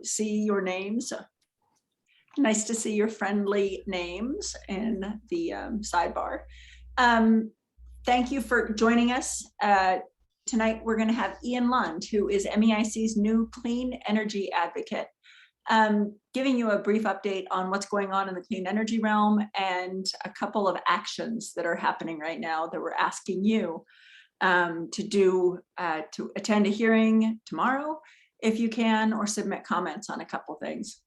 see your names. Nice to see your friendly names in the sidebar. Thank you for joining us. Tonight, we're going to have Ian Lund, who is MEIC's new clean energy advocate, giving you a brief update on what's going on in the clean energy realm and a couple of actions that are happening right now that we're asking you to attend a hearing tomorrow, if you can, or submit comments on a couple things.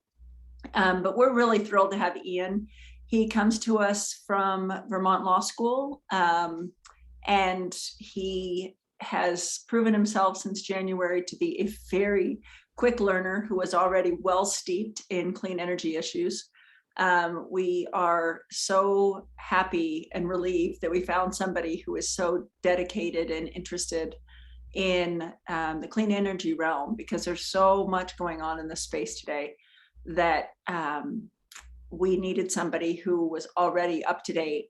But we're really thrilled to have Ian. He comes to us from Vermont Law School, and he has proven himself since January to be a very quick learner who was already well steeped in clean energy issues. We are so happy and relieved that we found somebody who is so dedicated and interested in the clean energy realm, because there's so much going on in this space today that we needed somebody who was already up to date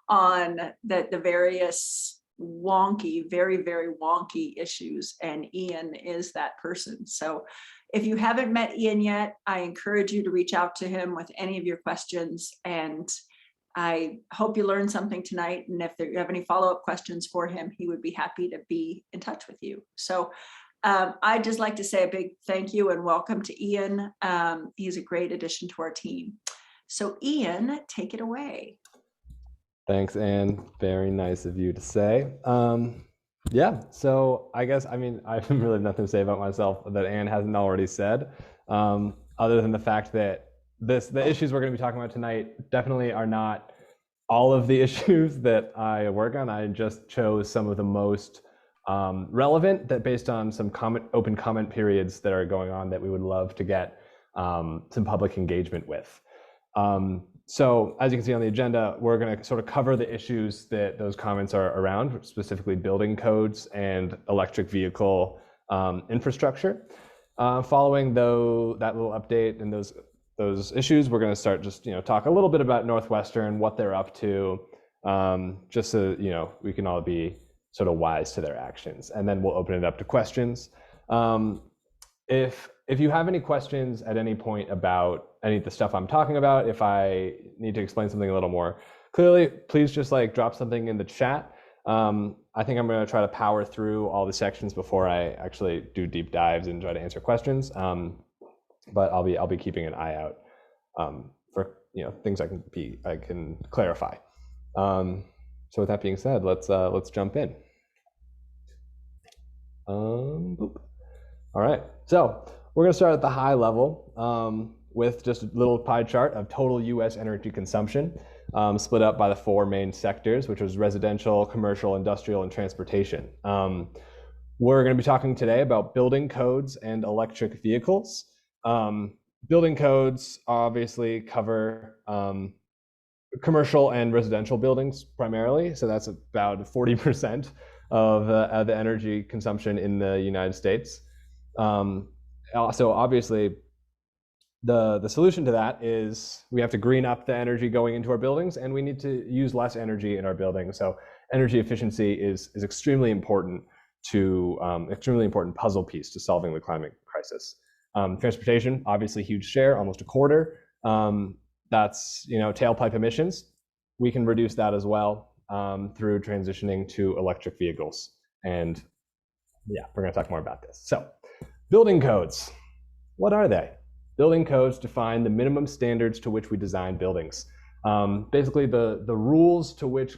on the various wonky, very, very wonky issues, and Ian is that person. So if you haven't met Ian yet, I encourage you to reach out to him with any of your questions, and I hope you learned something tonight, and if you have any follow-up questions for him, he would be happy to be in touch with you. So I'd just like to say a big thank you and welcome to Ian. He's a great addition to our team. So Ian, take it away. Thanks, Anne. Very nice of you to say. Yeah, so I guess, I have really nothing to say about myself that Anne hasn't already said, other than the fact that the issues we're going to be talking about tonight definitely are not all of the issues that I work on. I just chose some of the most relevant, that based on some open comment periods that are going on that we would love to get some public engagement with. So as you can see on the agenda, we're going to sort of cover the issues that those comments are around, specifically building codes and electric vehicle infrastructure. Following that little update and those issues, we're going to start just talk a little bit about NorthWestern, what they're up to, just so we can all be sort of wise to their actions, and then we'll open it up to questions. If you have any questions at any point about any of the stuff I'm talking about, if I need to explain something a little more clearly, please just drop something in the chat. I think I'm going to try to power through all the sections before I actually do deep dives and try to answer questions. But I'll be keeping an eye out for things I can clarify. So with that being said, let's jump in. All right, so we're going to start at the high level with just a little pie chart of total U.S. energy consumption, split up by the 4 main sectors, which was residential, commercial, industrial, and transportation. We're going to be talking today about building codes and electric vehicles. Building codes obviously cover commercial and residential buildings primarily, so that's about 40% of the energy consumption in the United States. So obviously, the solution to that is we have to green up the energy going into our buildings, and we need to use less energy in our buildings. So energy efficiency is extremely important puzzle piece to solving the climate crisis. Transportation, obviously huge share, almost a quarter. That's tailpipe emissions. We can reduce that as well through transitioning to electric vehicles. And yeah, we're going to talk more about this. So building codes, what are they? Building codes define the minimum standards to which we design buildings. Basically the rules to which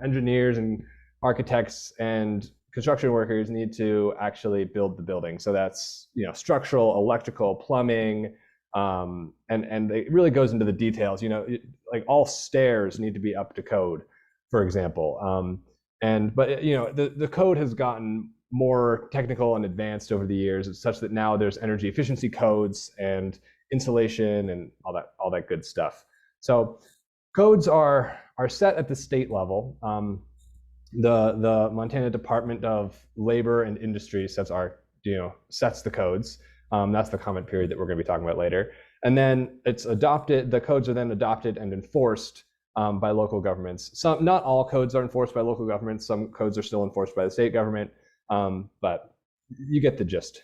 engineers and architects and construction workers need to actually build the building. So that's structural, electrical, plumbing, and it really goes into the details. Like all stairs need to be up to code, for example. But the code has gotten more technical and advanced over the years, such that now there's energy efficiency codes and insulation and all that good stuff. So codes are set at the state level. The Montana Department of Labor and Industry sets the codes. That's the comment period that we're going to be talking about later. And then it's adopted. The codes are then adopted and enforced by local governments. Not all codes are enforced by local governments. Some codes are still enforced by the state government. But you get the gist.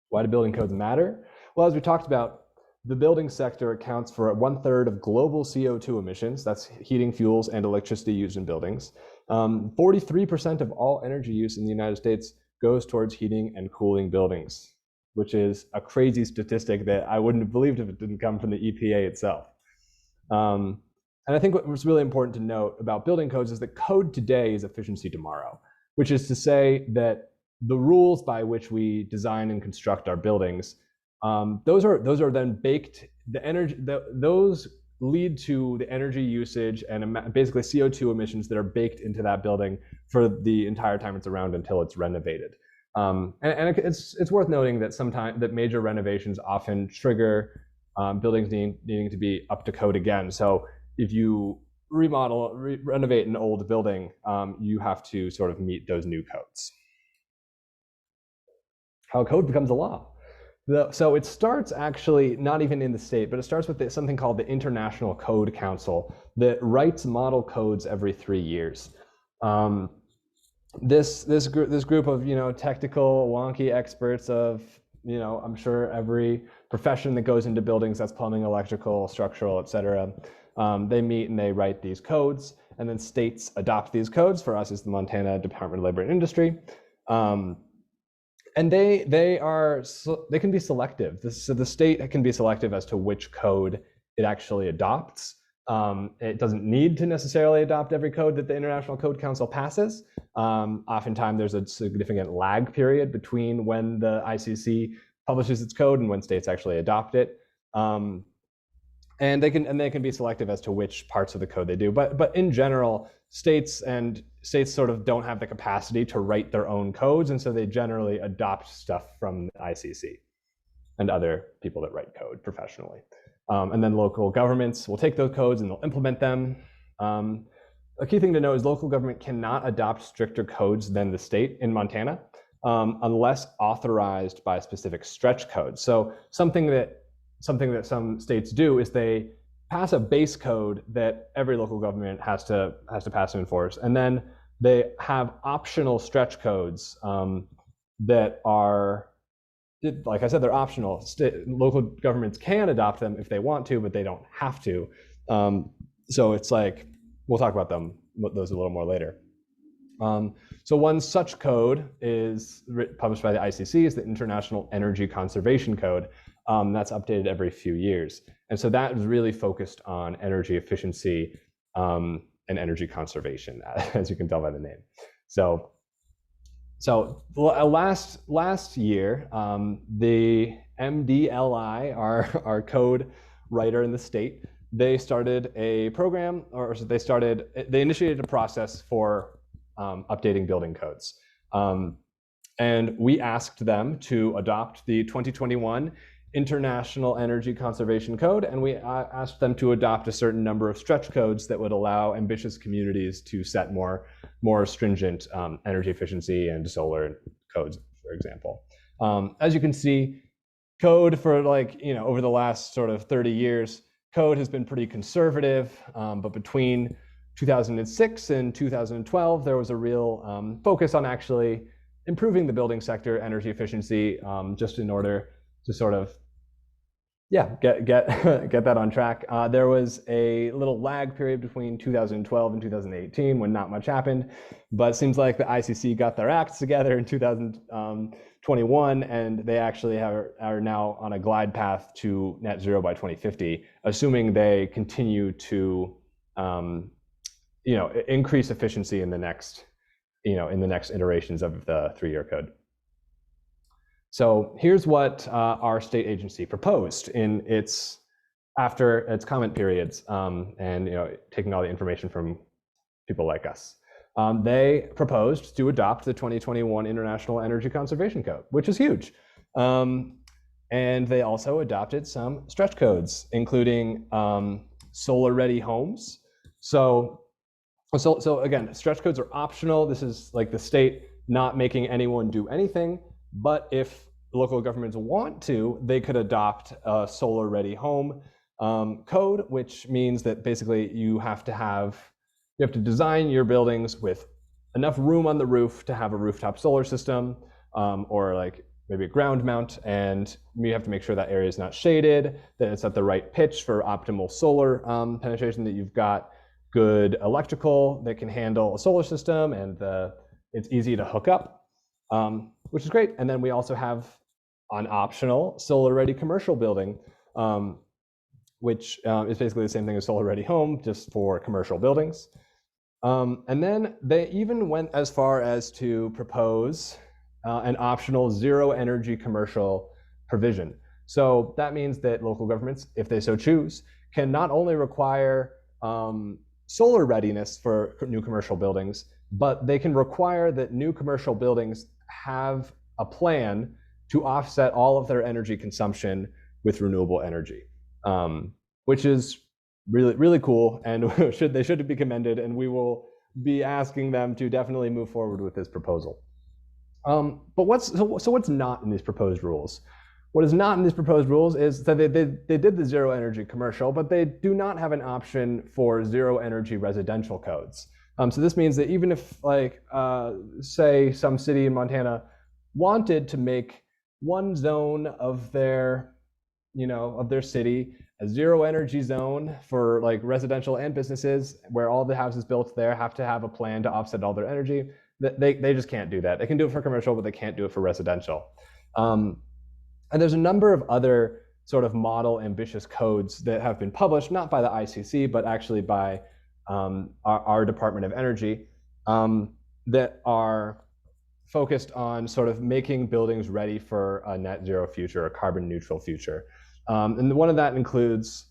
Why do building codes matter? Well, as we talked about, the building sector accounts for 1/3 of global CO2 emissions. That's heating fuels and electricity used in buildings. 43% of all energy use in the United States goes towards heating and cooling buildings, which is a crazy statistic that I wouldn't have believed if it didn't come from the EPA itself. And I think what was really important to note about building codes is that code today is efficiency tomorrow, which is to say that the rules by which we design and construct our buildings, those are then baked. Those lead to the energy usage and basically CO2 emissions that are baked into that building for the entire time it's around until it's renovated. And it's worth noting that sometimes that major renovations often trigger buildings needing to be up to code again. So if you renovate an old building, you have to sort of meet those new codes. How a code becomes a law. So it starts actually not even in the state, but it starts with something called the International Code Council that writes model codes every 3 years. This group of technical wonky experts of I'm sure every profession that goes into buildings, that's plumbing, electrical, structural, etc. They meet and they write these codes, and then states adopt these codes. For us, is the Montana Department of Labor and Industry. And they can be selective. So the state can be selective as to which code it actually adopts. It doesn't need to necessarily adopt every code that the International Code Council passes. Oftentimes there's a significant lag period between when the ICC publishes its code and when states actually adopt it. And they can be selective as to which parts of the code they do. But in general, states sort of don't have the capacity to write their own codes, and so they generally adopt stuff from the ICC and other people that write code professionally. And then local governments will take those codes and they'll implement them. A key thing to know is local government cannot adopt stricter codes than the state in Montana unless authorized by specific stretch codes. So something that some states do is they pass a base code that every local government has to pass and enforce, and then they have optional stretch codes that are, like I said, they're optional. Local governments can adopt them if they want to, but they don't have to. So it's like, we'll talk about those a little more later. So one such code is published by the ICC is the International Energy Conservation Code. That's updated every few years. And so that is really focused on energy efficiency and energy conservation, as you can tell by the name. So last year, the MDLI, our code writer in the state, they started a program, or they initiated a process for updating building codes. And we asked them to adopt the 2021 International Energy Conservation Code, and we asked them to adopt a certain number of stretch codes that would allow ambitious communities to set more stringent energy efficiency and solar codes, for example. As you can see, code for over the last sort of 30 years, code has been pretty conservative, but between 2006 and 2012, there was a real focus on actually improving the building sector energy efficiency, just in order to sort of, get that on track. There was a little lag period between 2012 and 2018 when not much happened, but it seems like the ICC got their acts together in 2021, and they actually are now on a glide path to net zero by 2050, assuming they continue to increase efficiency in the next iterations of the 3-year code. So here's what our state agency proposed after its comment periods, and taking all the information from people like us. They proposed to adopt the 2021 International Energy Conservation Code, which is huge. And they also adopted some stretch codes, including solar-ready homes. So again, stretch codes are optional. This is like the state not making anyone do anything. But if local governments want to, they could adopt a solar-ready home code, which means that basically you have to design your buildings with enough room on the roof to have a rooftop solar system, or maybe a ground mount, and we have to make sure that area is not shaded, that it's at the right pitch for optimal solar penetration, that you've got good electrical that can handle a solar system, and it's easy to hook up, which is great. And then we also have an optional solar-ready commercial building, which is basically the same thing as solar-ready home, just for commercial buildings. And then they even went as far as to propose an optional zero energy commercial provision. So that means that local governments, if they so choose, can not only require solar readiness for new commercial buildings, but they can require that new commercial buildings have a plan to offset all of their energy consumption with renewable energy, which is really, really cool, and they should be commended, and we will be asking them to definitely move forward with this proposal. But what's not in these proposed rules? What is not in these proposed rules is that they did the zero energy commercial, but they do not have an option for zero energy residential codes. So this means that even if, like, say some city in Montana wanted to make one zone of their, of their city a zero energy zone for like residential and businesses, where all the houses built there have to have a plan to offset all their energy, they just can't do that. They can do it for commercial, but they can't do it for residential. And there's a number of other sort of model ambitious codes that have been published, not by the ICC, but actually by our Department of Energy, that are focused on sort of making buildings ready for a net zero future, a carbon neutral future. And one of that includes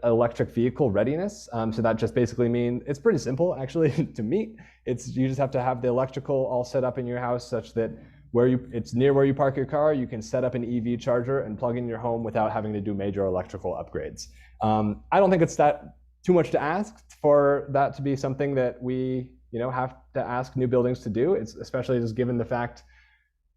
electric vehicle readiness. So that just basically means, it's pretty simple actually to meet. You just have to have the electrical all set up in your house such that it's near where you park your car, you can set up an EV charger and plug in your home without having to do major electrical upgrades. I don't think it's that too much to ask for that to be something that we have to ask new buildings to do. It's especially just given the fact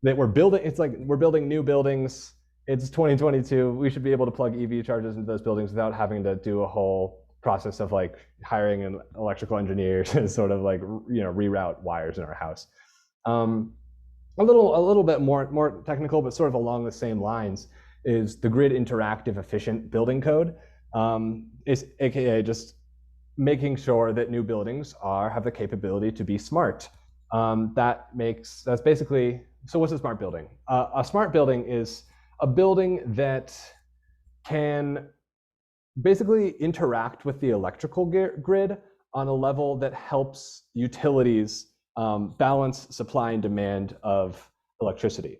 that we're building new buildings. It's 2022. We should be able to plug EV chargers into those buildings without having to do a whole process of like hiring an electrical engineer to sort of like reroute wires in our house. A little bit more technical, but sort of along the same lines, is the Grid Interactive Efficient Building Code. Is AKA just making sure that new buildings have the capability to be smart. That's basically, so what's a smart building? A smart building is a building that can basically interact with the electrical grid on a level that helps utilities balance supply and demand of electricity.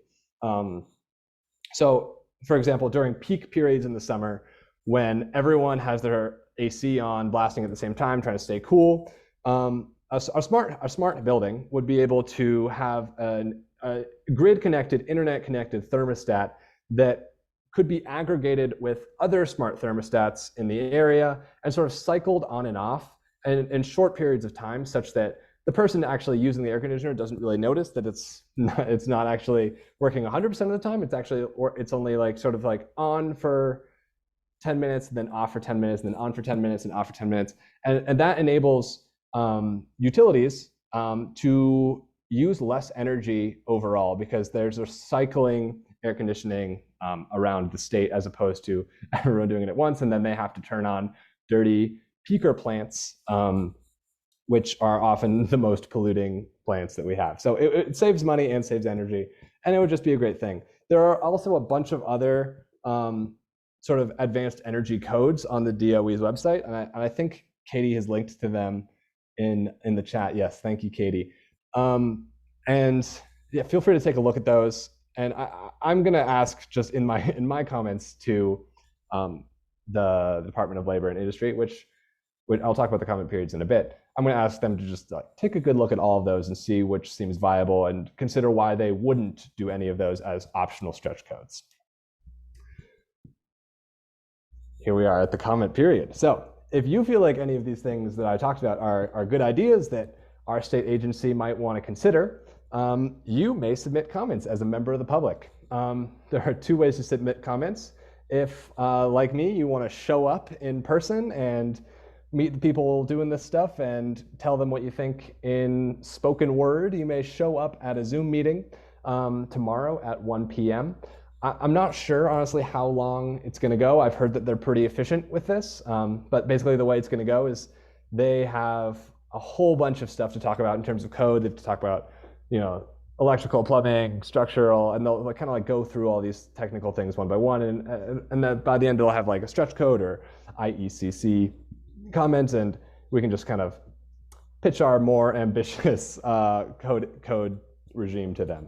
So, for example, during peak periods in the summer, when everyone has their AC on blasting at the same time, trying to stay cool, a smart building would be able to have a grid-connected, internet-connected thermostat that could be aggregated with other smart thermostats in the area and sort of cycled on and off in short periods of time, such that the person actually using the air conditioner doesn't really notice that it's not actually working 100% of the time. It's only like sort of like on for 10 minutes, then off for 10 minutes, then on for 10 minutes, and off for 10 minutes. And that enables utilities to use less energy overall, because there's a cycling air conditioning around the state, as opposed to everyone doing it at once, and then they have to turn on dirty peaker plants, which are often the most polluting plants that we have. So it saves money and saves energy, and it would just be a great thing. There are also a bunch of other sort of advanced energy codes on the DOE's website, and I think Katie has linked to them in the chat. Yes, thank you, Katie. And yeah, feel free to take a look at those. And I'm going to ask just in my comments to the Department of Labor and Industry, which I'll talk about the comment periods in a bit. I'm going to ask them to just take a good look at all of those and see which seems viable, and consider why they wouldn't do any of those as optional stretch codes. Here we are at the comment period. So if you feel like any of these things that I talked about are good ideas that our state agency might want to consider, you may submit comments as a member of the public. There are two ways to submit comments. If, like me, you want to show up in person and meet the people doing this stuff and tell them what you think in spoken word, you may show up at a Zoom meeting tomorrow at 1 p.m. I'm not sure, honestly, how long it's going to go. I've heard that they're pretty efficient with this, but basically the way it's going to go is they have a whole bunch of stuff to talk about in terms of code. They have to talk about, electrical, plumbing, structural, and they'll kind of like go through all these technical things one by one, and then by the end they'll have like a stretch code or IECC comments, and we can just kind of pitch our more ambitious code regime to them.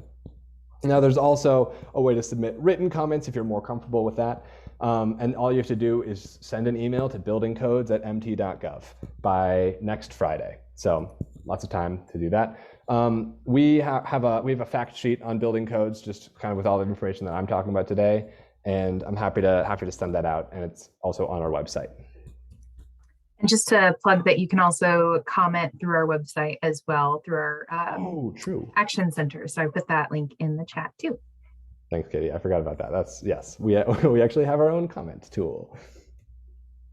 Now, there's also a way to submit written comments if you're more comfortable with that. And all you have to do is send an email to buildingcodes@mt.gov by next Friday. So lots of time to do that. We have a fact sheet on building codes, just kind of with all the information that I'm talking about today. And I'm happy to send that out. And it's also on our website. And just to plug that, you can also comment through our website as well, through our true. Action Center. So I put that link in the chat too. Thanks, Katie. I forgot about that. Yes, we actually have our own comment tool.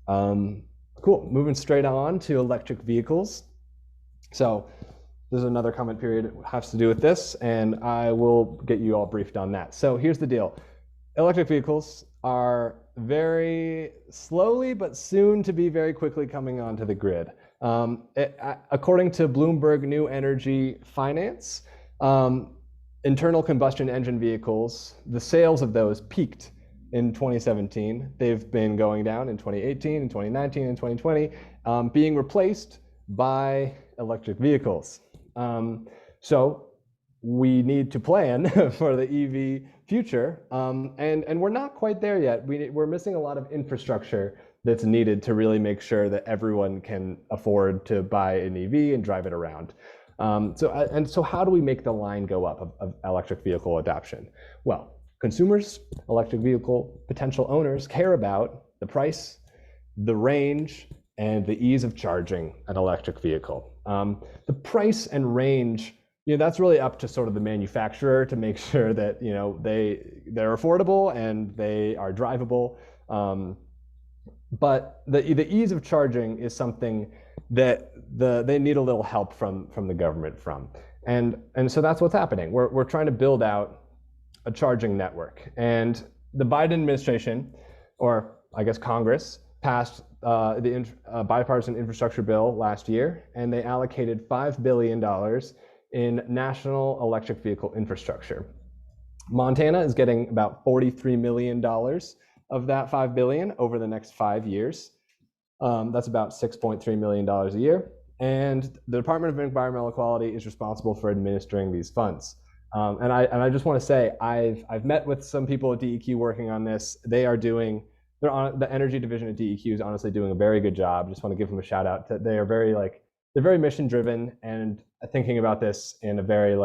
Cool. Moving straight on to electric vehicles. So there's another comment period that has to do with this, and I will get you all briefed on that. So here's the deal. Electric vehicles are very slowly, but soon to be very quickly coming onto the grid. According to Bloomberg New Energy Finance, internal combustion engine vehicles, the sales of those peaked in 2017. They've been going down in 2018, and 2019, and 2020, being replaced by electric vehicles. So we need to plan for the EV future, and we're not quite there yet. We're missing a lot of infrastructure that's needed to really make sure that everyone can afford to buy an EV and drive it around. So how do we make the line go up of electric vehicle adoption? Well, consumers, electric vehicle potential owners care about the price, the range, and the ease of charging an electric vehicle. The price and range, that's really up to sort of the manufacturer to make sure that they're affordable and they are drivable. But the ease of charging is something that they need a little help from the government from. And so that's what's happening. We're trying to build out a charging network. And the Biden administration, or I guess Congress, passed the bipartisan infrastructure bill last year, and they allocated $5 billion in national electric vehicle infrastructure. Montana is getting about $43 million of that $5 billion over the next 5 years. That's about $6.3 million a year. And the Department of Environmental Quality is responsible for administering these funds. And I just want to say, I've met with some people at DEQ working on this. The energy division at DEQ is honestly doing a very good job. Just want to give them a shout out. They're very mission driven and thinking about this in a very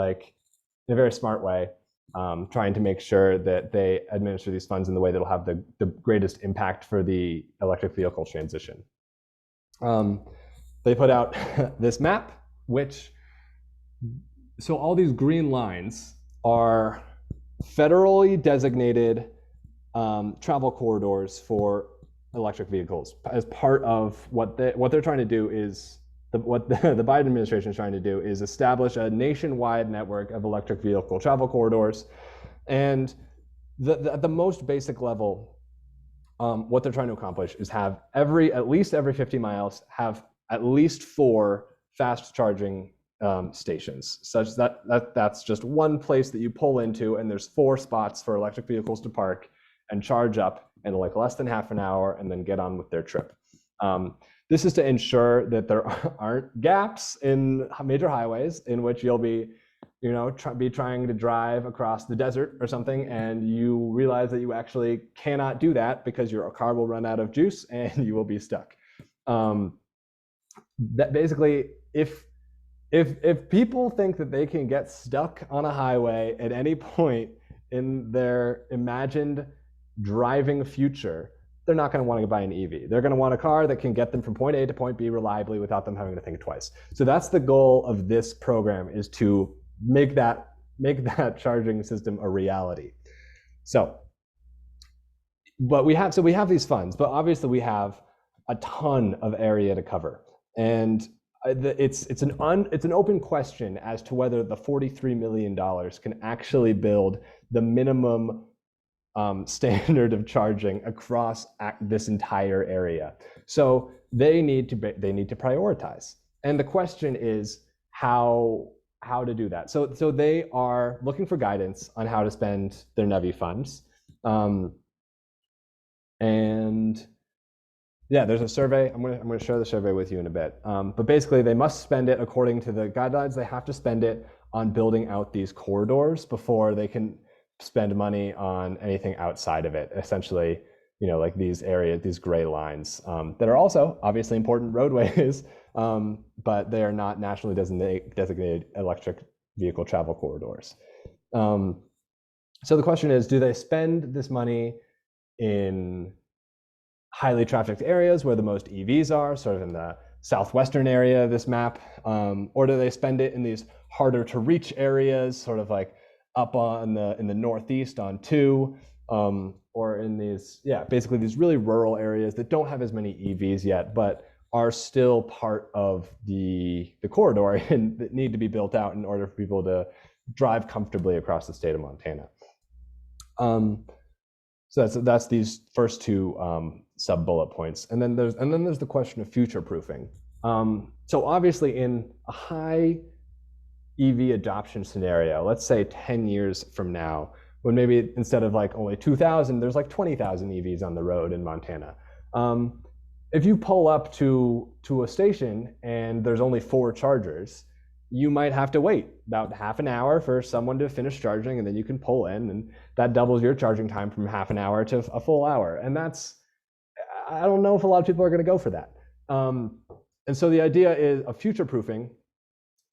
smart way, trying to make sure that they administer these funds in the way that will have the greatest impact for the electric vehicle transition. They put out this map, so all these green lines are federally designated travel corridors for electric vehicles. As part of what they're trying to do is, what the Biden administration is trying to do is establish a nationwide network of electric vehicle travel corridors. And at the most basic level, what they're trying to accomplish is have at least every 50 miles have at least 4 fast charging stations, such that's just one place that you pull into, and there's 4 spots for electric vehicles to park and charge up in like less than half an hour and then get on with their trip. This is to ensure that there aren't gaps in major highways in which you'll be trying to drive across the desert or something, and you realize that you actually cannot do that because your car will run out of juice and you will be stuck. That basically, if people think that they can get stuck on a highway at any point in their imagined driving future, they're not going to want to buy an EV. They're going to want a car that can get them from point A to point B reliably without them having to think twice. So that's the goal of this program, is to make that charging system a reality. But we have these funds, but obviously we have a ton of area to cover. And it's an open question as to whether the $43 million can actually build the minimum standard of charging across this entire area. So they need to prioritize, and the question is how to do that. So they are looking for guidance on how to spend their NEVI funds, and yeah, there's a survey. I'm going to share the survey with you in a bit. But basically, they must spend it according to the guidelines. They have to spend it on building out these corridors before they can spend money on anything outside of it. Essentially, like these areas, these gray lines that are also obviously important roadways, but they are not nationally designated electric vehicle travel corridors. So the question is, do they spend this money in highly trafficked areas where the most EVs are, sort of in the southwestern area of this map, or do they spend it in these harder to reach areas, sort of like up in the northeast on 2, or in these, basically these really rural areas that don't have as many EVs yet, but are still part of the corridor and that need to be built out in order for people to drive comfortably across the state of Montana. So that's these first 2 sub bullet points, and then there's the question of future proofing. So obviously, in a high EV adoption scenario, let's say 10 years from now, when maybe instead of like only 2,000, there's like 20,000 EVs on the road in Montana. If you pull up to a station and there's only 4 chargers, you might have to wait about half an hour for someone to finish charging, and then you can pull in, and that doubles your charging time from half an hour to a full hour. And I don't know if a lot of people are going to go for that. And so the idea of future proofing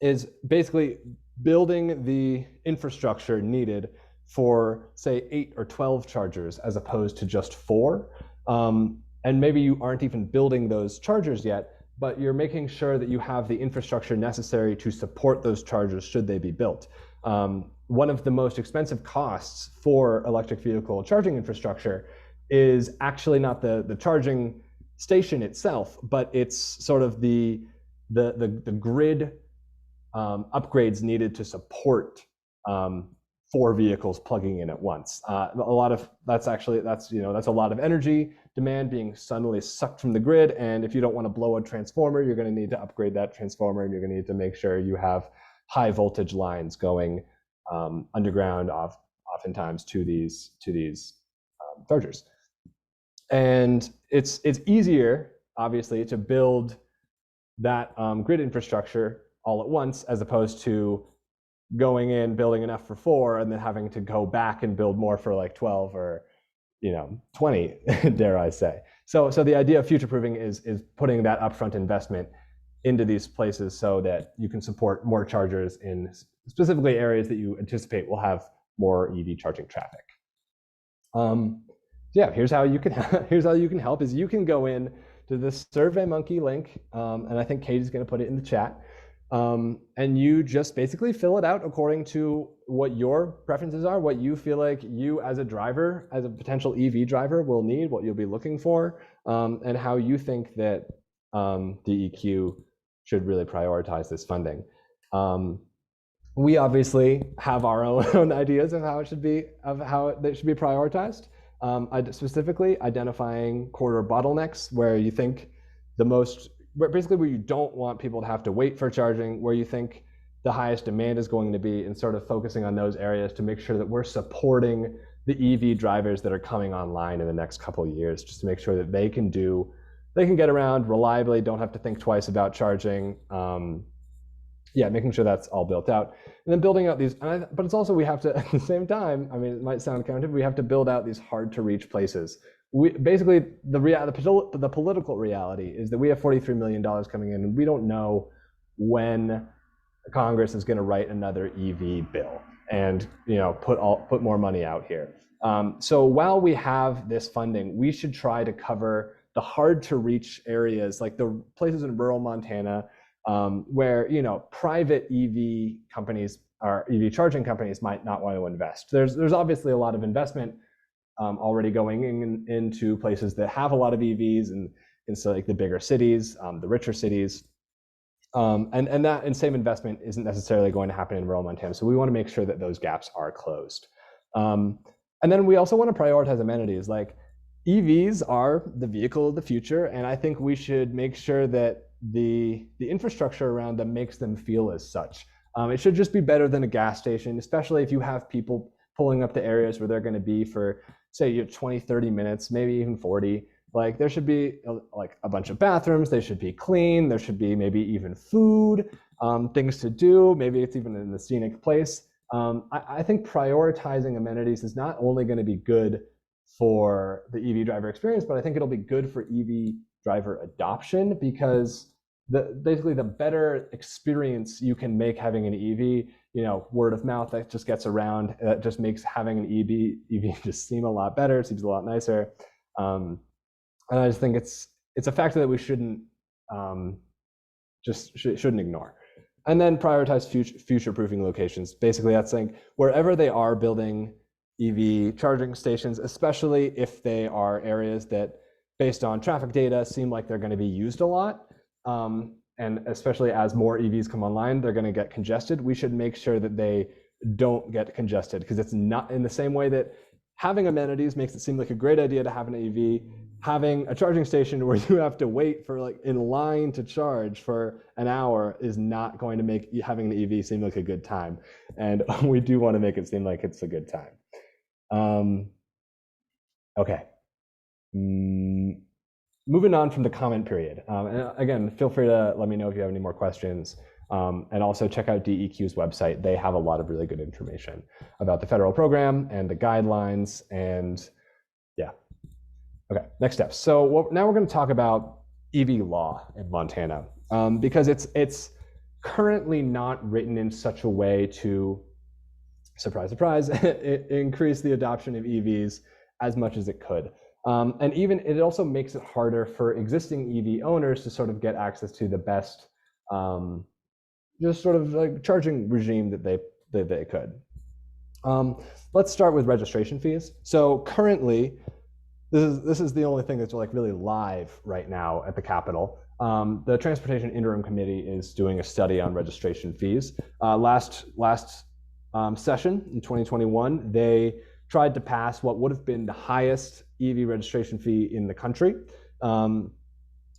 is basically building the infrastructure needed for, say, 8 or 12 chargers as opposed to just 4. And maybe you aren't even building those chargers yet, but you're making sure that you have the infrastructure necessary to support those chargers should they be built. One of the most expensive costs for electric vehicle charging infrastructure is actually not the charging station itself, but it's sort of the grid upgrades needed to support 4 vehicles plugging in at once. That's a lot of energy demand being suddenly sucked from the grid, and if you don't want to blow a transformer, you're going to need to upgrade that transformer, and you're going to need to make sure you have high voltage lines going underground, oftentimes to these chargers. And it's easier, obviously, to build that grid infrastructure all at once, as opposed to going in, building enough for 4, and then having to go back and build more for like 12 or 20, dare I say. So the idea of future-proofing is putting that upfront investment into these places so that you can support more chargers in specifically areas that you anticipate will have more EV charging traffic. Here's how you can help. Is you can go in to the SurveyMonkey link, and I think Katie's going to put it in the chat. And you just basically fill it out according to what your preferences are, what you feel like you as a driver, as a potential EV driver, will need, what you'll be looking for, and how you think that DEQ should really prioritize this funding. We obviously have our own ideas of how it should be prioritized. Specifically identifying corridor bottlenecks where you think where you don't want people to have to wait for charging, where you think the highest demand is going to be, and sort of focusing on those areas to make sure that we're supporting the EV drivers that are coming online in the next couple of years, just to make sure that they can get around reliably, don't have to think twice about charging. Making sure that's all built out, and then building out these. But it's also, we have to, at the same time, I mean, it might sound counterintuitive, we have to build out these hard to reach places. Basically, the political reality is that we have $43 million coming in, and we don't know when Congress is going to write another EV bill and put more money out here. So while we have this funding, we should try to cover the hard to reach areas, like the places in rural Montana where private EV companies or EV charging companies might not want to invest. There's obviously a lot of investment already going into places that have a lot of EVs, and so like the bigger cities, the richer cities. And same investment isn't necessarily going to happen in rural Montana. So we want to make sure that those gaps are closed. And then we also want to prioritize amenities. Like EVs are the vehicle of the future, and I think we should make sure that the infrastructure around them makes them feel as such. It should just be better than a gas station, especially if you have people pulling up to areas where they're going to be for, say, 20, 30 minutes, maybe even 40. Like there should be like a bunch of bathrooms, they should be clean, there should be maybe even food, things to do, maybe it's even in a scenic place. I think prioritizing amenities is not only going to be good for the EV driver experience, but I think it'll be good for EV driver adoption, because basically the better experience you can make having an EV, word of mouth that just gets around, that just makes having an EV just seem a lot better, seems a lot nicer. And I just think it's a factor that we shouldn't shouldn't ignore. And then prioritize future-proofing locations. Basically, that's saying wherever they are building EV charging stations, especially if they are areas that, based on traffic data, seem like they're going to be used a lot, and especially as more EVs come online, they're going to get congested. We should make sure that they don't get congested, because it's not in the same way that having amenities makes it seem like a great idea to have an EV. Having a charging station where you have to wait for in line to charge for an hour is not going to make having an EV seem like a good time. And we do want to make it seem like it's a good time. Okay. Moving on from the comment period. And again, feel free to let me know if you have any more questions. And also check out DEQ's website. They have a lot of really good information about the federal program and the guidelines, and yeah. Okay, next steps. So now we're going to talk about EV law in Montana, because it's currently not written in such a way to, surprise, surprise, increase the adoption of EVs as much as it could. And even it also makes it harder for existing EV owners to sort of get access to the best, just sort of like charging regime that they could. Let's start with registration fees. So currently, this is the only thing that's like really live right now at the Capitol. The Transportation Interim Committee is doing a study on registration fees. Last session in 2021, they tried to pass what would have been the highest EV registration fee in the country. And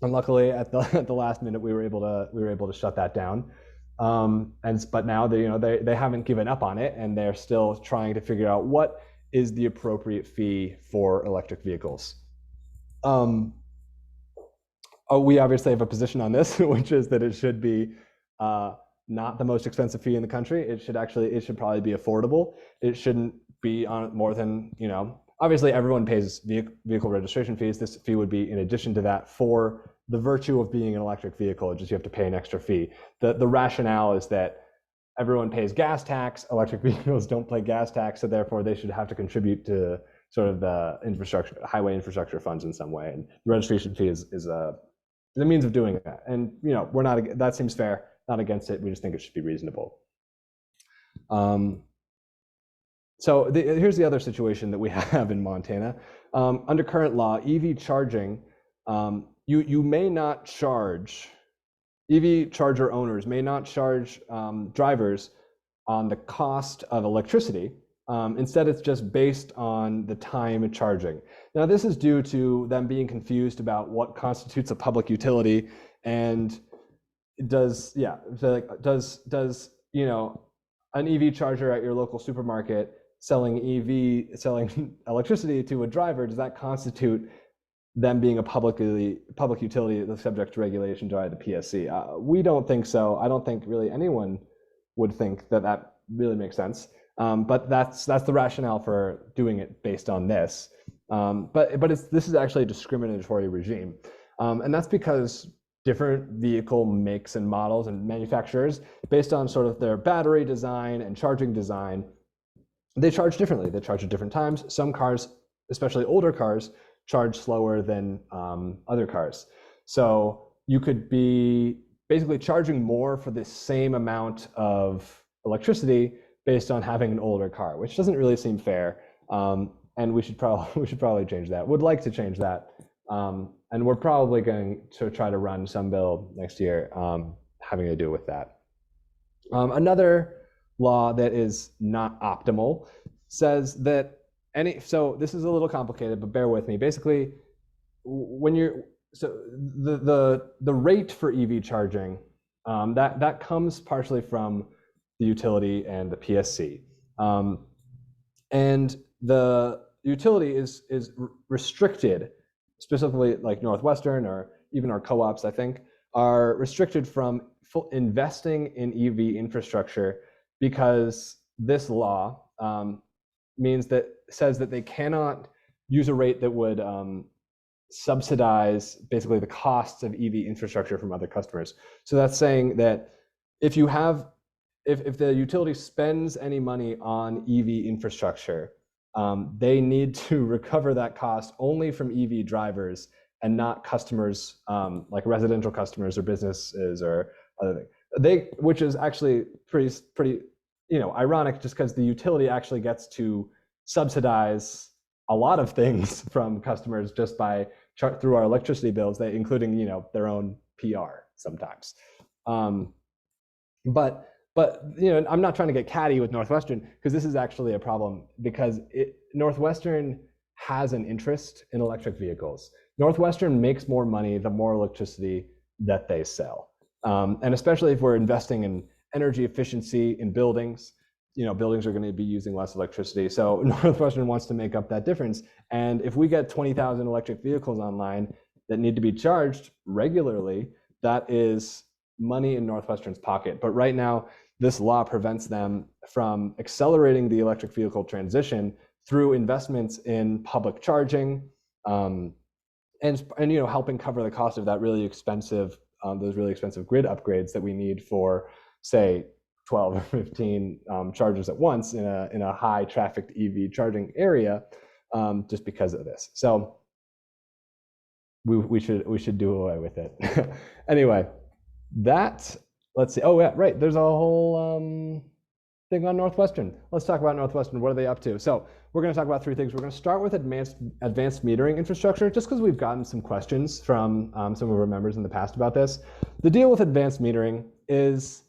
luckily, at the last minute, we were able to shut that down. But now they haven't given up on it, and they're still trying to figure out what is the appropriate fee for electric vehicles. We obviously have a position on this, which is that it should be not the most expensive fee in the country. It should probably be affordable. It shouldn't be on more than, obviously everyone pays vehicle registration fees. This fee would be in addition to that for the virtue of being an electric vehicle. Just you have to pay an extra fee. The rationale is that everyone pays gas tax. Electric vehicles don't pay gas tax, so therefore they should have to contribute to sort of the highway infrastructure funds in some way. And the registration fee is a means of doing that. And we're not, that seems fair, not against it. We just think it should be reasonable. So here's the other situation that we have in Montana. Under current law, EV charging, you may not charge, EV charger owners may not charge drivers on the cost of electricity. Instead, it's just based on the time charging. Now, this is due to them being confused about what constitutes a public utility, and does an EV charger at your local supermarket selling electricity to a driver, does that constitute them being a public utility that's subject to regulation by the PSC? We don't think so. I don't think really anyone would think that really makes sense. But that's the rationale for doing it based on this. But this is actually a discriminatory regime, and that's because different vehicle makes and models and manufacturers, based on sort of their battery design and charging design, they charge differently. They charge at different times. Some cars, especially older cars, charge slower than other cars. So you could be basically charging more for the same amount of electricity based on having an older car, which doesn't really seem fair. And we should probably change that. Would like to change that. And we're probably going to try to run some bill next year, having to do with that. Another law that is not optimal says that so this is a little complicated, but bear with me. Basically, when the rate for EV charging, that comes partially from the utility and the PSC. And the utility is restricted, specifically like NorthWestern or even our co-ops, I think, are restricted from investing in EV infrastructure because this law says that they cannot use a rate that would subsidize basically the costs of EV infrastructure from other customers. So that's saying that if the utility spends any money on EV infrastructure, they need to recover that cost only from EV drivers and not customers, like residential customers or businesses or other things. Which is actually pretty ironic, just because the utility actually gets to subsidize a lot of things from customers just by through our electricity bills, including their own PR sometimes. But I'm not trying to get catty with NorthWestern, because this is actually a problem, because NorthWestern has an interest in electric vehicles. NorthWestern makes more money the more electricity that they sell. And especially if we're investing in energy efficiency in buildings, buildings are going to be using less electricity. So NorthWestern wants to make up that difference. And if we get 20,000 electric vehicles online that need to be charged regularly, that is money in NorthWestern's pocket. But right now, this law prevents them from accelerating the electric vehicle transition through investments in public charging, and helping cover the cost of that really expensive, those really expensive grid upgrades that we need for, say, 12 or 15 chargers at once in a high trafficked EV charging area, just because of this. So we should do away with it. Anyway, let's see. Oh yeah, right. There's a whole thing on NorthWestern. Let's talk about NorthWestern. What are they up to? So we're going to talk about three things. We're going to start with advanced metering infrastructure, just because we've gotten some questions from some of our members in the past about this. The deal with advanced metering is,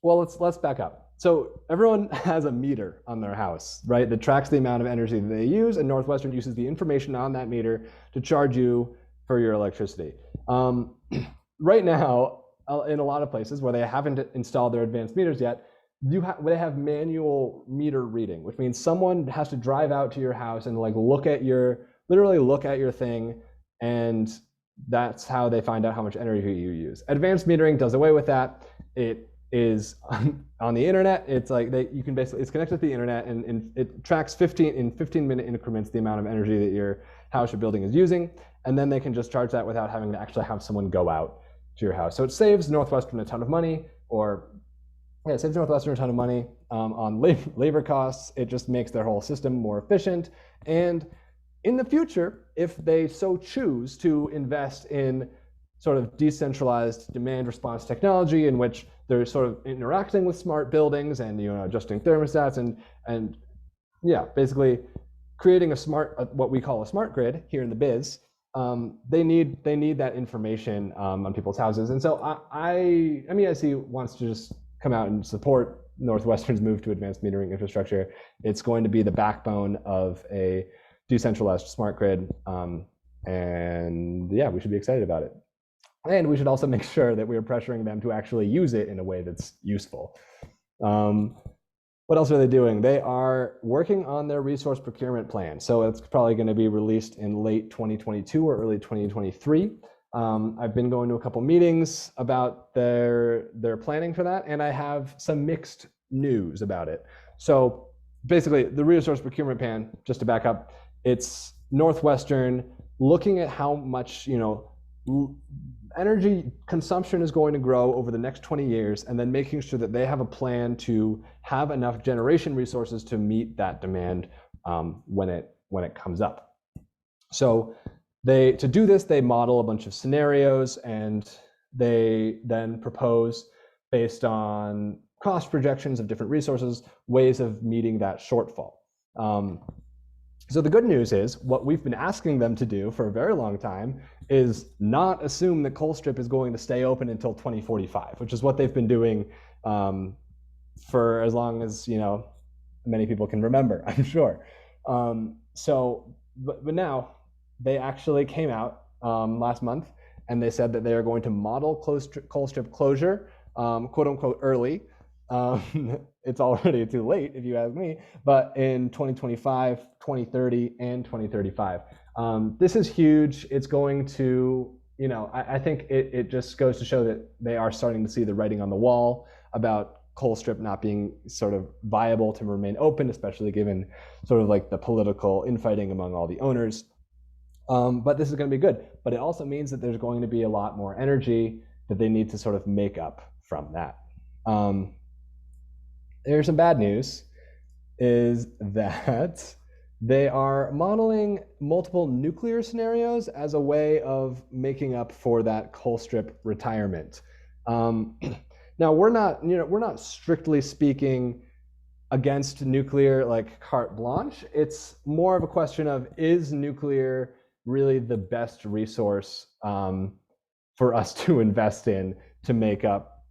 well, let's back up. So everyone has a meter on their house, right, that tracks the amount of energy that they use, and NorthWestern uses the information on that meter to charge you for your electricity. Right now, in a lot of places where they haven't installed their advanced meters yet, they have manual meter reading, which means someone has to drive out to your house and literally look at your thing, and that's how they find out how much energy you use. Advanced metering does away with that. It is on the internet. It's like it's connected to the internet, and it tracks 15-minute increments the amount of energy that your house or building is using, and then they can just charge that without having to actually have someone go out to your house. So it saves NorthWestern a ton of money, it saves NorthWestern a ton of money on labor costs. It just makes their whole system more efficient. And in the future, if they so choose to invest in sort of decentralized demand response technology, in which they're sort of interacting with smart buildings and adjusting thermostats and basically creating what we call a smart grid here in the biz, they need that information on people's houses. And so MEIC wants to just come out and support NorthWestern's move to advanced metering infrastructure. It's going to be the backbone of a decentralized smart grid, and we should be excited about it. And we should also make sure that we're pressuring them to actually use it in a way that's useful. What else are they doing? They are working on their resource procurement plan. So it's probably going to be released in late 2022 or early 2023. I've been going to a couple meetings about their planning for that, and I have some mixed news about it. So basically, the resource procurement plan, just to back up, it's NorthWestern looking at how much energy consumption is going to grow over the next 20 years, and then making sure that they have a plan to have enough generation resources to meet that demand when it comes up. So to do this, they model a bunch of scenarios, and they then propose, based on cost projections of different resources, ways of meeting that shortfall. So the good news is what we've been asking them to do for a very long time is not assume that Colstrip is going to stay open until 2045, which is what they've been doing for as long as, you know, many people can remember, I'm sure. But now they actually came out last month and they said that they are going to model Colstrip closure, quote unquote, early. It's already too late if you ask me, but in 2025, 2030, and 2035. This is huge. It's going to, you know, I think it just goes to show that they are starting to see the writing on the wall about Colstrip not being sort of viable to remain open, especially given sort of like the political infighting among all the owners. But this is going to be good. But it also means that there's going to be a lot more energy that they need to sort of make up from that. There's some bad news, is that they are modeling multiple nuclear scenarios as a way of making up for that Colstrip retirement. Now we're not strictly speaking against nuclear like carte blanche. It's more of a question of, is nuclear really the best resource for us to invest in to make up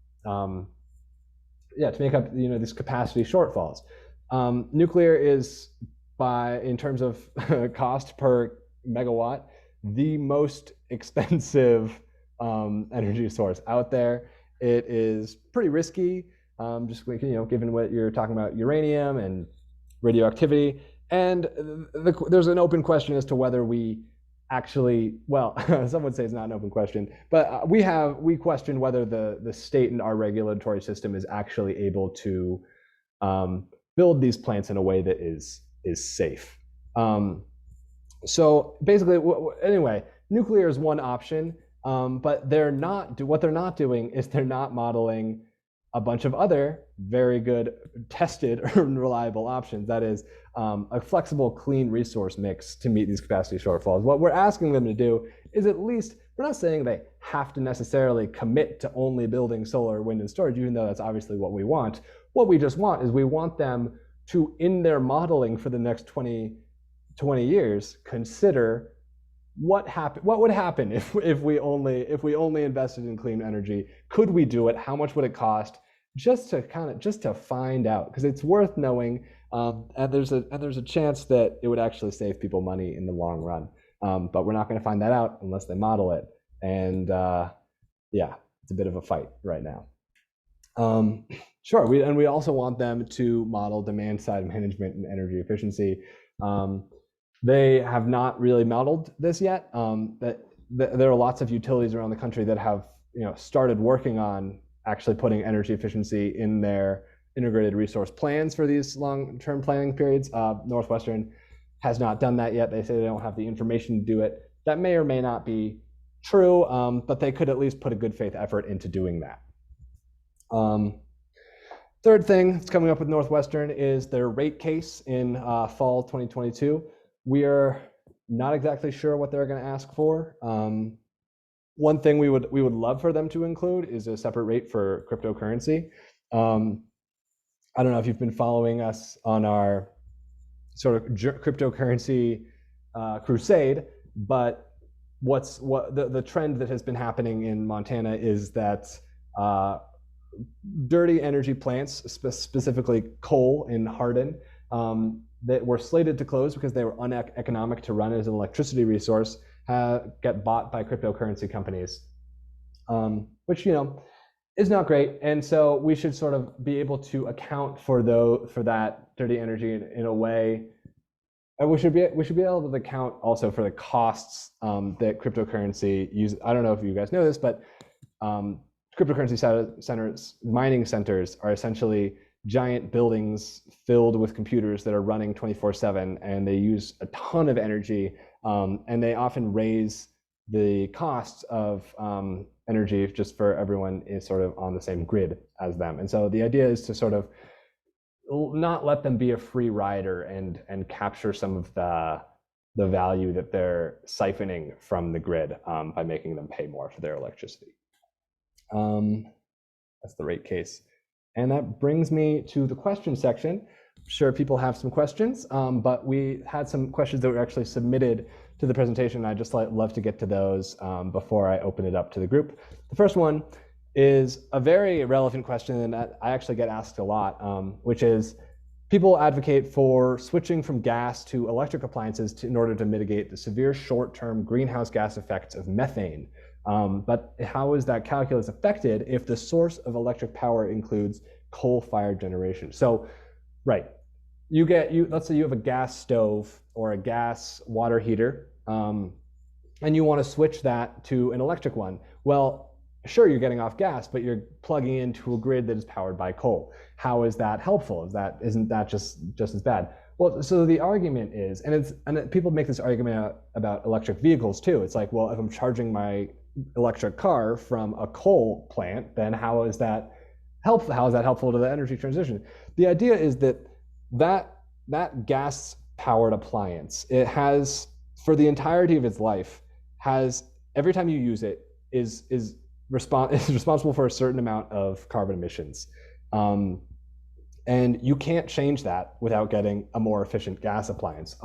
these capacity shortfalls. Nuclear is, in terms of cost per megawatt, the most expensive energy source out there. It is pretty risky, given what you're talking about, uranium and radioactivity. And there's an open question as to whether we actually, well, some would say it's not an open question, but we question whether the state and our regulatory system is actually able to build these plants in a way that is safe. So basically, anyway, nuclear is one option, but what they're not doing is they're not modeling a bunch of other very good, tested, and reliable options. That is a flexible, clean resource mix to meet these capacity shortfalls. What we're asking them to do is, at least, we're not saying they have to necessarily commit to only building solar, wind, and storage, even though that's obviously what we want. What we just want is we want them to, in their modeling for the next 20 years, consider what would happen if we only invested in clean energy. Could we do it? How much would it cost? Just to find out, because it's worth knowing, and there's a chance that it would actually save people money in the long run. But we're not going to find that out unless they model it. And yeah, it's a bit of a fight right now. Sure, we also want them to model demand side management and energy efficiency. They have not really modeled this yet. There are lots of utilities around the country that have started working on actually putting energy efficiency in their integrated resource plans for these long-term planning periods. NorthWestern has not done that yet. They say they don't have the information to do it. That may or may not be true, but they could at least put a good faith effort into doing that. Third thing that's coming up with NorthWestern is their rate case in fall 2022. We are not exactly sure what they're going to ask for. One thing we would love for them to include is a separate rate for cryptocurrency. I don't know if you've been following us on our sort of cryptocurrency crusade, but the trend that has been happening in Montana is that dirty energy plants, specifically coal in Hardin, that were slated to close because they were uneconomic to run as an electricity resource, get bought by cryptocurrency companies, which is not great. And so we should sort of be able to account for that dirty energy in a way. We should be able to account also for the costs that cryptocurrency use. I don't know if you guys know this, but cryptocurrency centers, mining centers, are essentially giant buildings filled with computers that are running 24/7, and they use a ton of energy, and they often raise the costs of energy just for everyone is sort of on the same grid as them. And so the idea is to sort of not let them be a free rider and capture some of the value that they're siphoning from the grid by making them pay more for their electricity. That's the rate case. And that brings me to the question section, sure people have some questions, but we had some questions that were actually submitted to the presentation. I'd just love to get to those before I open it up to the group. The first one is a very relevant question that I actually get asked a lot, which is people advocate for switching from gas to electric appliances in order to mitigate the severe short-term greenhouse gas effects of methane. But how is that calculus affected if the source of electric power includes coal-fired generation? So, right, let's say you have a gas stove or a gas water heater, and you want to switch that to an electric one. Well, sure, you're getting off gas, but you're plugging into a grid that is powered by coal. How is that helpful? Isn't that just as bad? Well, so the argument is, and people make this argument about electric vehicles too. It's like, well, if I'm charging my electric car from a coal plant, then how is that helpful? How is that helpful to the energy transition? The idea is that gas-powered appliance, it has, for the entirety of its life, every time you use it is responsible for a certain amount of carbon emissions. And you can't change that without getting a more efficient gas appliance,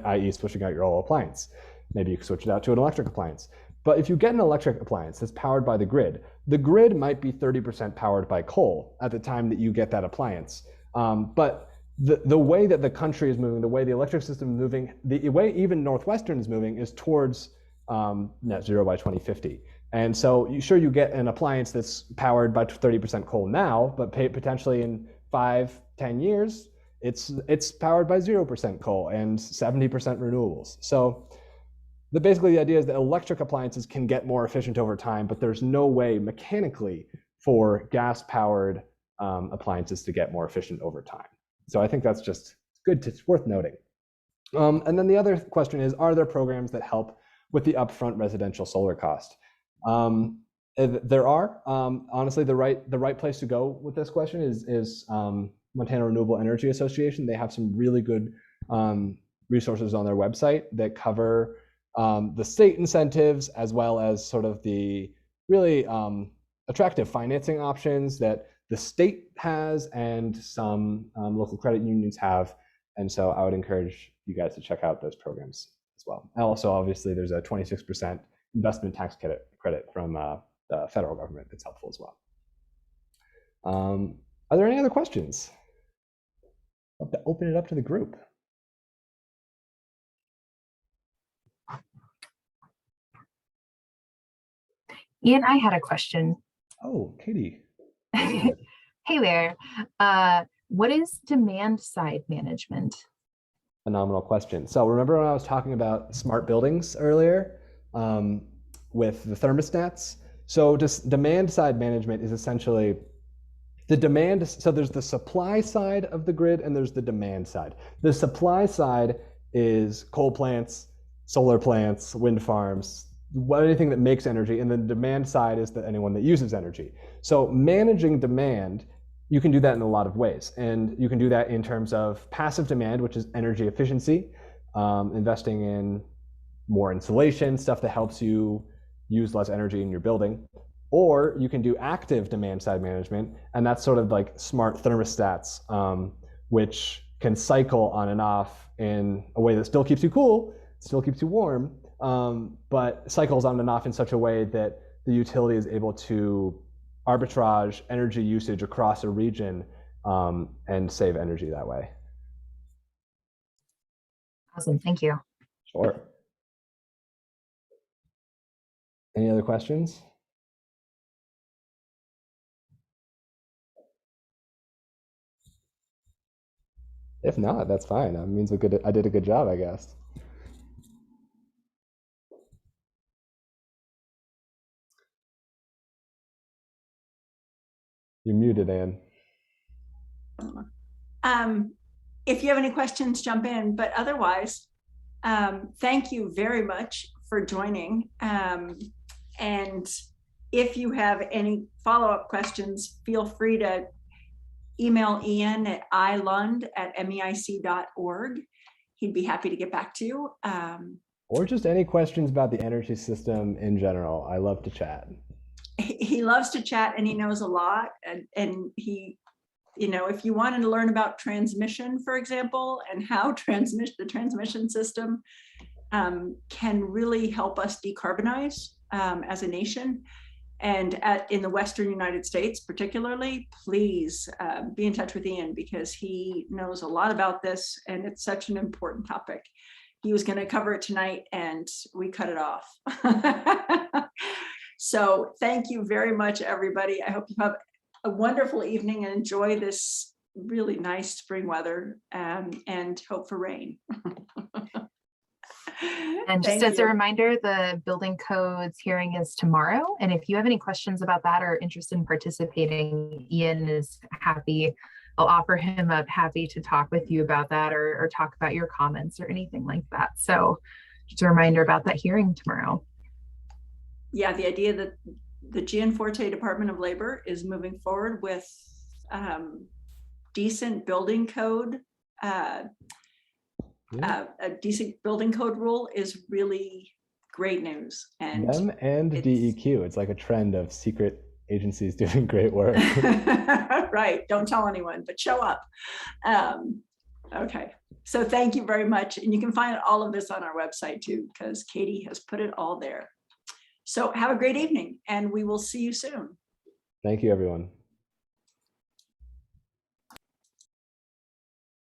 i.e. switching out your old appliance. Maybe you can switch it out to an electric appliance. But if you get an electric appliance that's powered by the grid might be 30% powered by coal at the time that you get that appliance. But the way that the country is moving, the way the electric system is moving, the way even NorthWestern is moving is towards net zero by 2050. And so you get an appliance that's powered by 30% coal now, but potentially in 5-10 years, it's powered by 0% coal and 70% renewables. So basically the idea is that electric appliances can get more efficient over time, but there's no way mechanically for gas-powered appliances to get more efficient over time. So I think that's just it's worth noting. And then the other question is, are there programs that help with the upfront residential solar cost? There are. Honestly, the right place to go with this question is Montana Renewable Energy Association. They have some really good resources on their website that cover the state incentives as well as sort of the really attractive financing options that the state has and some local credit unions have. And so I would encourage you guys to check out those programs as well. And also, obviously, there's a 26% investment tax credit from the federal government that's helpful as well. Are there any other questions? I'll have to open it up to the group. Ian, I had a question. Oh, Katie. Hey there. What is demand side management? Phenomenal question. So remember when I was talking about smart buildings earlier with the thermostats? So just demand side management is essentially the demand. So there's the supply side of the grid and there's the demand side. The supply side is coal plants, solar plants, wind farms, anything that makes energy, and the demand side is anyone that uses energy. So managing demand, you can do that in a lot of ways. And you can do that in terms of passive demand, which is energy efficiency, investing in more insulation, stuff that helps you use less energy in your building. Or you can do active demand side management, and that's sort of like smart thermostats, which can cycle on and off in a way that still keeps you cool, still keeps you warm, but cycles on and off in such a way that the utility is able to arbitrage energy usage across a region and save energy that way. Awesome, thank you. Sure. Any other questions? If not, that's fine. That means I did a good job, I guess. You're muted, Anne. If you have any questions, jump in, but otherwise, thank you very much for joining. And if you have any follow-up questions, feel free to email Ian at ilund@meic.org. He'd be happy to get back to you. Or just any questions about the energy system in general. I love to chat. He loves to chat and he knows a lot, and he if you wanted to learn about transmission, for example, and how the transmission system can really help us decarbonize as a nation, and in the Western United States particularly, please be in touch with Ian, because he knows a lot about this and it's such an important topic. He was going to cover it tonight and we cut it off. So thank you very much, everybody. I hope you have a wonderful evening and enjoy this really nice spring weather, and hope for rain. And just Thank as a you. reminder, the building codes hearing is tomorrow. And if you have any questions about that or interested in participating, Ian is happy. I'll offer him up, happy to talk with you about that, or talk about your comments or anything like that. So just a reminder about that hearing tomorrow. Yeah, the idea that the Gianforte Department of Labor is moving forward with decent building code, a decent building code rule is really great news. And Them and DEQ. It's like a trend of secret agencies doing great work. right, don't tell anyone, but show up. Okay, so thank you very much. And you can find all of this on our website too, because Katie has put it all there. So have a great evening and we will see you soon. Thank you, everyone.